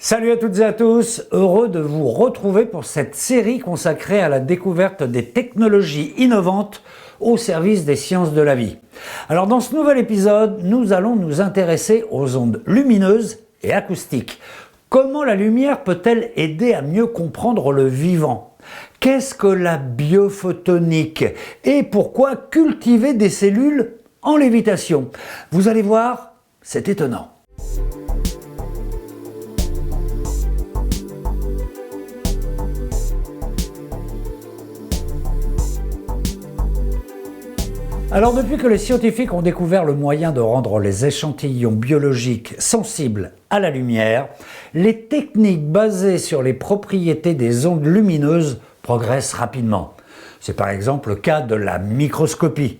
Salut à toutes et à tous, heureux de vous retrouver pour cette série consacrée à la découverte des technologies innovantes au service des sciences de la vie. Alors dans ce nouvel épisode, nous allons nous intéresser aux ondes lumineuses et acoustiques. Comment la lumière peut-elle aider à mieux comprendre le vivant ? Qu'est-ce que la biophotonique ? Et pourquoi cultiver des cellules en lévitation ? Vous allez voir, c'est étonnant. Alors depuis que les scientifiques ont découvert le moyen de rendre les échantillons biologiques sensibles à la lumière, les techniques basées sur les propriétés des ondes lumineuses progressent rapidement. C'est par exemple le cas de la microscopie.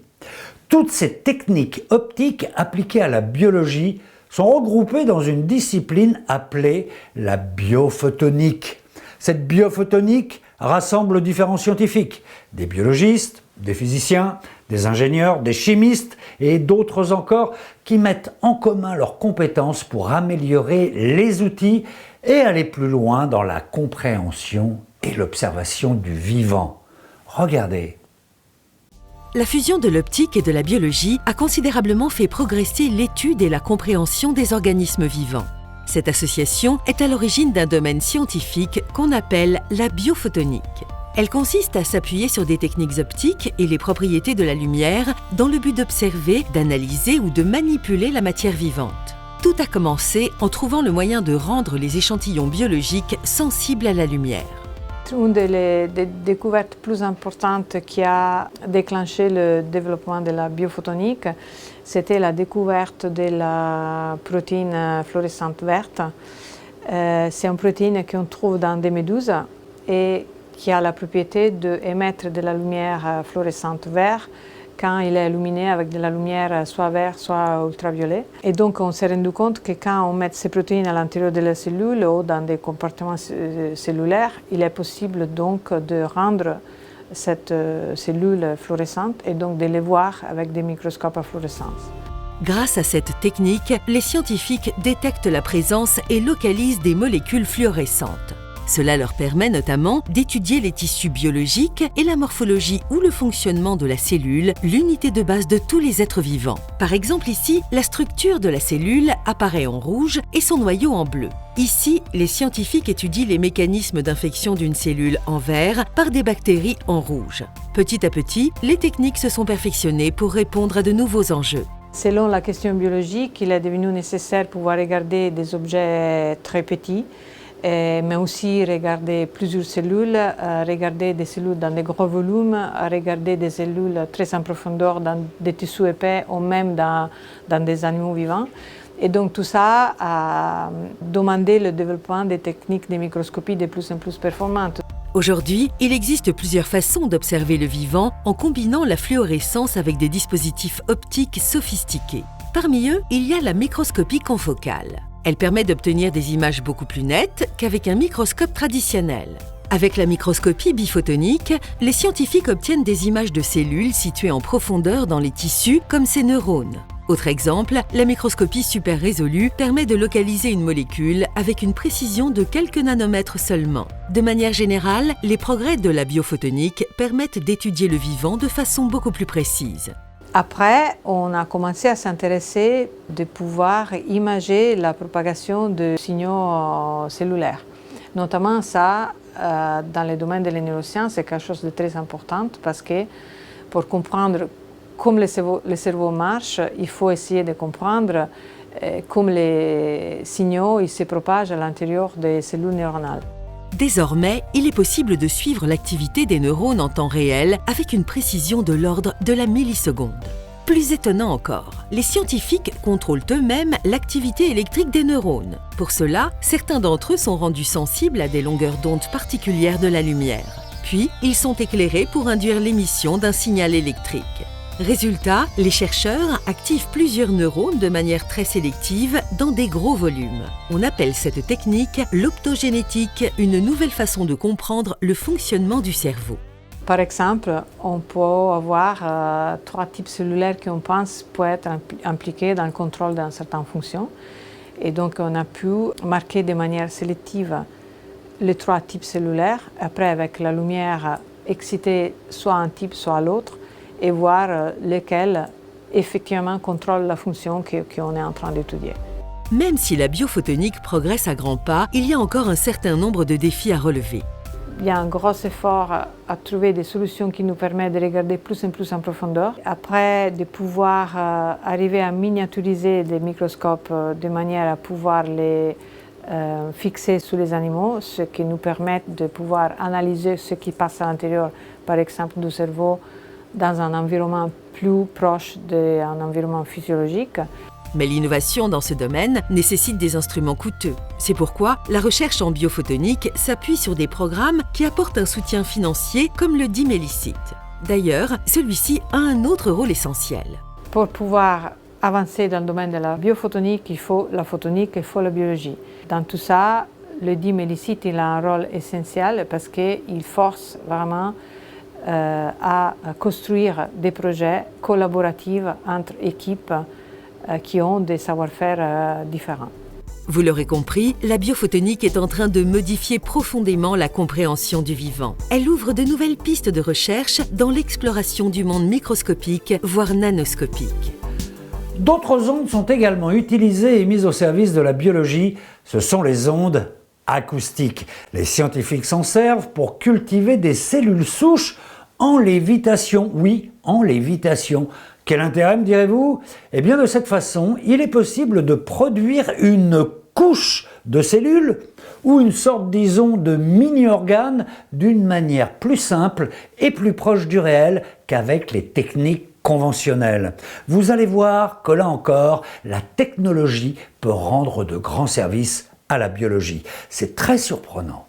Toutes ces techniques optiques appliquées à la biologie sont regroupées dans une discipline appelée la biophotonique. Cette biophotonique rassemble différents scientifiques, des biologistes, des physiciens, des ingénieurs, des chimistes et d'autres encore qui mettent en commun leurs compétences pour améliorer les outils et aller plus loin dans la compréhension et l'observation du vivant. Regardez. La fusion de l'optique et de la biologie a considérablement fait progresser l'étude et la compréhension des organismes vivants. Cette association est à l'origine d'un domaine scientifique qu'on appelle la biophotonique. Elle consiste à s'appuyer sur des techniques optiques et les propriétés de la lumière dans le but d'observer, d'analyser ou de manipuler la matière vivante. Tout a commencé en trouvant le moyen de rendre les échantillons biologiques sensibles à la lumière. Une des découvertes plus importantes qui a déclenché le développement de la biophotonique, c'était la découverte de la protéine fluorescente verte. C'est une protéine qu'on trouve dans des méduses et qui a la propriété d'émettre de la lumière fluorescente verte quand il est illuminé avec de la lumière soit vert, soit ultraviolet. Et donc on s'est rendu compte que quand on met ces protéines à l'intérieur de la cellule ou dans des compartiments cellulaires, il est possible donc de rendre cette cellule fluorescente et donc de les voir avec des microscopes à fluorescence. Grâce à cette technique, les scientifiques détectent la présence et localisent des molécules fluorescentes. Cela leur permet notamment d'étudier les tissus biologiques et la morphologie ou le fonctionnement de la cellule, l'unité de base de tous les êtres vivants. Par exemple ici, la structure de la cellule apparaît en rouge et son noyau en bleu. Ici, les scientifiques étudient les mécanismes d'infection d'une cellule en vert par des bactéries en rouge. Petit à petit, les techniques se sont perfectionnées pour répondre à de nouveaux enjeux. Selon la question biologique, il est devenu nécessaire de pouvoir regarder des objets très petits, mais aussi regarder plusieurs cellules, regarder des cellules dans des gros volumes, regarder des cellules très en profondeur dans des tissus épais ou même dans des animaux vivants. Et donc tout ça a demandé le développement des techniques de microscopie de plus en plus performantes. Aujourd'hui, il existe plusieurs façons d'observer le vivant en combinant la fluorescence avec des dispositifs optiques sophistiqués. Parmi eux, il y a la microscopie confocale. Elle permet d'obtenir des images beaucoup plus nettes qu'avec un microscope traditionnel. Avec la microscopie biphotonique, les scientifiques obtiennent des images de cellules situées en profondeur dans les tissus comme ces neurones. Autre exemple, la microscopie super résolue permet de localiser une molécule avec une précision de quelques nanomètres seulement. De manière générale, les progrès de la biophotonique permettent d'étudier le vivant de façon beaucoup plus précise. Après, on a commencé à s'intéresser de pouvoir imager la propagation de signaux cellulaires. Notamment ça, dans le domaine de la neurosciences, c'est quelque chose de très important parce que pour comprendre comment le cerveau marche, il faut essayer de comprendre comment les signaux ils se propagent à l'intérieur des cellules neuronales. Désormais, il est possible de suivre l'activité des neurones en temps réel avec une précision de l'ordre de la milliseconde. Plus étonnant encore, les scientifiques contrôlent eux-mêmes l'activité électrique des neurones. Pour cela, certains d'entre eux sont rendus sensibles à des longueurs d'onde particulières de la lumière. Puis, ils sont éclairés pour induire l'émission d'un signal électrique. Résultat, les chercheurs activent plusieurs neurones de manière très sélective dans des gros volumes. On appelle cette technique l'optogénétique, une nouvelle façon de comprendre le fonctionnement du cerveau. Par exemple, on peut avoir 3 types cellulaires qu'on pense peuvent être impliqués dans le contrôle d'une certaine fonction. Et donc on a pu marquer de manière sélective les 3 types cellulaires, après avec la lumière exciter soit un type soit l'autre, et voir lequel effectivement contrôle la fonction qu'on est en train d'étudier. Même si la biophotonique progresse à grands pas, il y a encore un certain nombre de défis à relever. Il y a un gros effort à trouver des solutions qui nous permettent de regarder plus en plus en profondeur. Après, de pouvoir arriver à miniaturiser des microscopes de manière à pouvoir les fixer sous les animaux, ce qui nous permet de pouvoir analyser ce qui passe à l'intérieur, par exemple du cerveau, dans un environnement plus proche d'un environnement physiologique. Mais l'innovation dans ce domaine nécessite des instruments coûteux. C'est pourquoi la recherche en biophotonique s'appuie sur des programmes qui apportent un soutien financier, comme le dit Mélicite. D'ailleurs, celui-ci a un autre rôle essentiel. Pour pouvoir avancer dans le domaine de la biophotonique, il faut la photonique, il faut la biologie. Dans tout ça, le dit Mélicite, il a un rôle essentiel parce qu'il force vraiment à construire des projets collaboratifs entre équipes qui ont des savoir-faire différents. Vous l'aurez compris, la biophotonique est en train de modifier profondément la compréhension du vivant. Elle ouvre de nouvelles pistes de recherche dans l'exploration du monde microscopique, voire nanoscopique. D'autres ondes sont également utilisées et mises au service de la biologie. Ce sont les ondes acoustiques. Les scientifiques s'en servent pour cultiver des cellules souches en lévitation. Oui, en lévitation. Quel intérêt, me direz-vous? Eh bien, de cette façon, il est possible de produire une couche de cellules ou une sorte, disons, de mini-organe d'une manière plus simple et plus proche du réel qu'avec les techniques conventionnelles. Vous allez voir que là encore, la technologie peut rendre de grands services à la biologie. C'est très surprenant.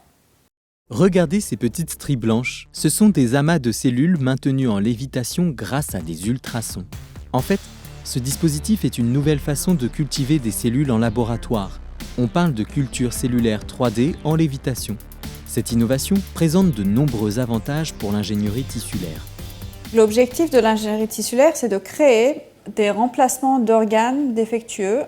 Regardez ces petites stries blanches, ce sont des amas de cellules maintenues en lévitation grâce à des ultrasons. En fait, ce dispositif est une nouvelle façon de cultiver des cellules en laboratoire. On parle de culture cellulaire 3D en lévitation. Cette innovation présente de nombreux avantages pour l'ingénierie tissulaire. L'objectif de l'ingénierie tissulaire, c'est de créer des remplacements d'organes défectueux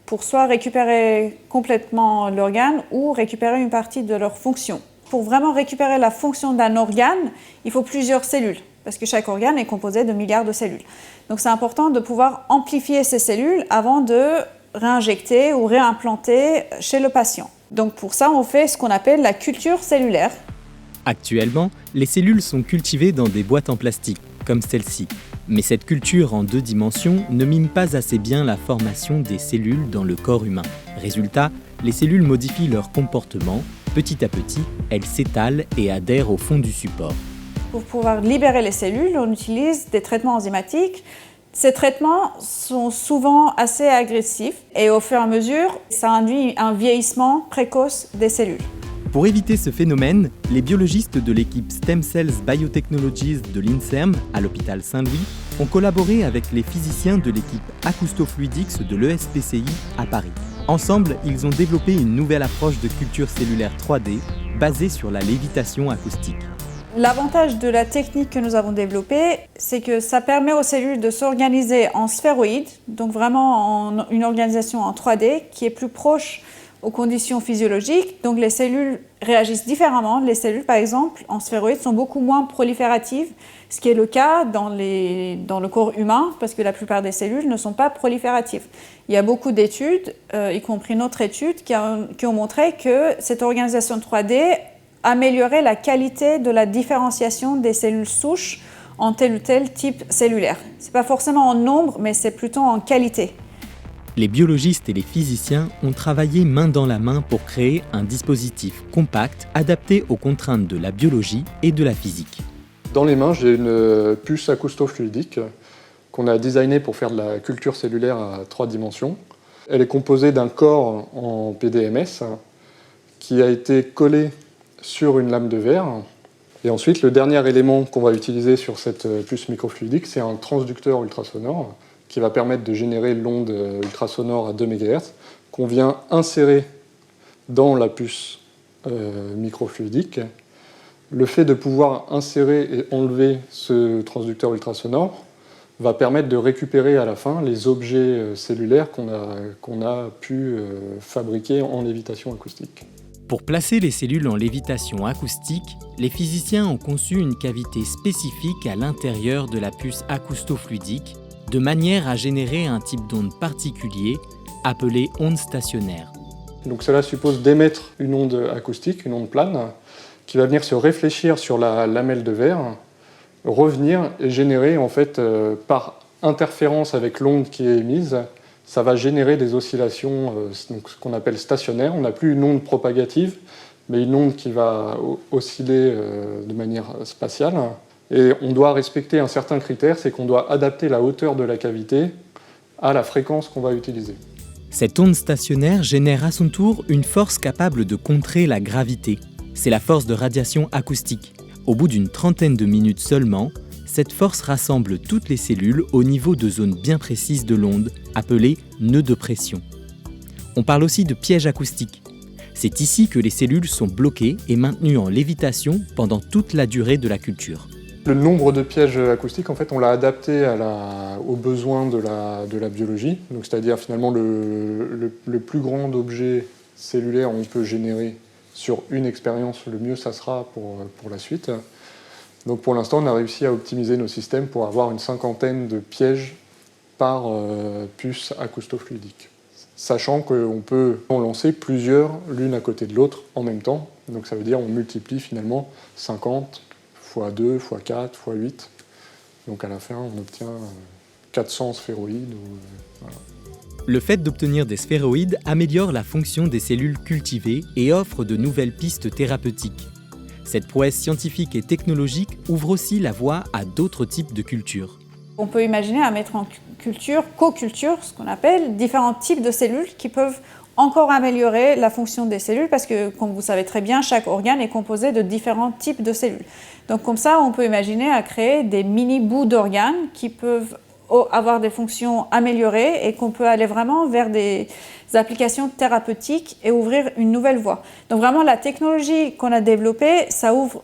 pour soit récupérer complètement l'organe ou récupérer une partie de leur fonction. Pour vraiment récupérer la fonction d'un organe, il faut plusieurs cellules, parce que chaque organe est composé de milliards de cellules. Donc c'est important de pouvoir amplifier ces cellules avant de réinjecter ou réimplanter chez le patient. Donc pour ça, on fait ce qu'on appelle la culture cellulaire. Actuellement, les cellules sont cultivées dans des boîtes en plastique, comme celle-ci. Mais cette culture en 2 dimensions ne mime pas assez bien la formation des cellules dans le corps humain. Résultat, les cellules modifient leur comportement. Petit à petit, elles s'étalent et adhèrent au fond du support. Pour pouvoir libérer les cellules, on utilise des traitements enzymatiques. Ces traitements sont souvent assez agressifs et au fur et à mesure, ça induit un vieillissement précoce des cellules. Pour éviter ce phénomène, les biologistes de l'équipe Stem Cells Biotechnologies de l'INSERM à l'hôpital Saint-Louis ont collaboré avec les physiciens de l'équipe Acoustofluidics de l'ESPCI à Paris. Ensemble, ils ont développé une nouvelle approche de culture cellulaire 3D basée sur la lévitation acoustique. L'avantage de la technique que nous avons développée, c'est que ça permet aux cellules de s'organiser en sphéroïdes, donc vraiment en une organisation en 3D qui est plus proche aux conditions physiologiques. Donc les cellules réagissent différemment. Les cellules, par exemple, en sphéroïdes, sont beaucoup moins prolifératives, ce qui est le cas dans le corps humain, parce que la plupart des cellules ne sont pas prolifératives. Il y a beaucoup d'études, y compris notre étude, qui ont montré que cette organisation 3D améliorait la qualité de la différenciation des cellules souches en tel ou tel type cellulaire. Ce n'est pas forcément en nombre, mais c'est plutôt en qualité. Les biologistes et les physiciens ont travaillé main dans la main pour créer un dispositif compact adapté aux contraintes de la biologie et de la physique. Dans les mains, j'ai une puce acoustofluidique qu'on a designée pour faire de la culture cellulaire à 3 dimensions. Elle est composée d'un corps en PDMS qui a été collé sur une lame de verre. Et ensuite, le dernier élément qu'on va utiliser sur cette puce microfluidique, c'est un transducteur ultrasonore qui va permettre de générer l'onde ultrasonore à 2 MHz qu'on vient insérer dans la puce microfluidique. Le fait de pouvoir insérer et enlever ce transducteur ultrasonore va permettre de récupérer à la fin les objets cellulaires qu'on a pu fabriquer en lévitation acoustique. Pour placer les cellules en lévitation acoustique, les physiciens ont conçu une cavité spécifique à l'intérieur de la puce acoustofluidique, de manière à générer un type d'onde particulier, appelé onde stationnaire. Donc cela suppose d'émettre une onde acoustique, une onde plane, qui va venir se réfléchir sur la lamelle de verre, revenir et générer en fait par interférence avec l'onde qui est émise, ça va générer des oscillations donc ce qu'on appelle stationnaires. On n'a plus une onde propagative, mais une onde qui va osciller de manière spatiale. Et on doit respecter un certain critère, c'est qu'on doit adapter la hauteur de la cavité à la fréquence qu'on va utiliser. Cette onde stationnaire génère à son tour une force capable de contrer la gravité. C'est la force de radiation acoustique. Au bout d'une trentaine de minutes seulement, cette force rassemble toutes les cellules au niveau de zones bien précises de l'onde, appelées nœuds de pression. On parle aussi de piège acoustique. C'est ici que les cellules sont bloquées et maintenues en lévitation pendant toute la durée de la culture. Le nombre de pièges acoustiques, en fait, on l'a adapté aux besoins de la biologie. Donc, c'est-à-dire finalement le plus grand objet cellulaire on peut générer sur une expérience, le mieux ça sera pour la suite. Donc pour l'instant, on a réussi à optimiser nos systèmes pour avoir une 50aine de pièges par puce acoustofluidique. Sachant qu'on peut en lancer plusieurs l'une à côté de l'autre en même temps. Donc ça veut dire qu'on multiplie finalement 50 x 2, x 4, x 8. Donc à la fin, on obtient 400 sphéroïdes. Voilà. Le fait d'obtenir des sphéroïdes améliore la fonction des cellules cultivées et offre de nouvelles pistes thérapeutiques. Cette prouesse scientifique et technologique ouvre aussi la voie à d'autres types de cultures. On peut imaginer à mettre en culture, co-culture, ce qu'on appelle, différents types de cellules qui peuvent encore améliorer la fonction des cellules parce que, comme vous savez très bien, chaque organe est composé de différents types de cellules. Donc comme ça, on peut imaginer à créer des mini-bouts d'organes qui peuvent avoir des fonctions améliorées et qu'on peut aller vraiment vers des applications thérapeutiques et ouvrir une nouvelle voie. Donc vraiment, la technologie qu'on a développée, ça ouvre,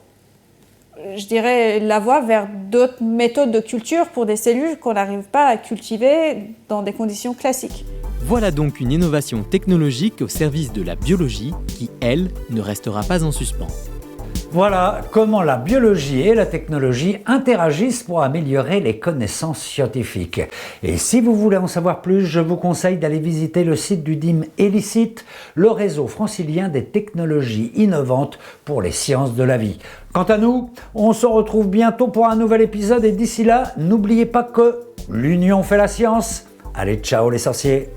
je dirais, la voie vers d'autres méthodes de culture pour des cellules qu'on n'arrive pas à cultiver dans des conditions classiques. Voilà donc une innovation technologique au service de la biologie qui, elle, ne restera pas en suspens. Voilà comment la biologie et la technologie interagissent pour améliorer les connaissances scientifiques. Et si vous voulez en savoir plus, je vous conseille d'aller visiter le site du DIM Elicit, le réseau francilien des technologies innovantes pour les sciences de la vie. Quant à nous, on se retrouve bientôt pour un nouvel épisode et d'ici là, n'oubliez pas que l'union fait la science. Allez, ciao les sorciers!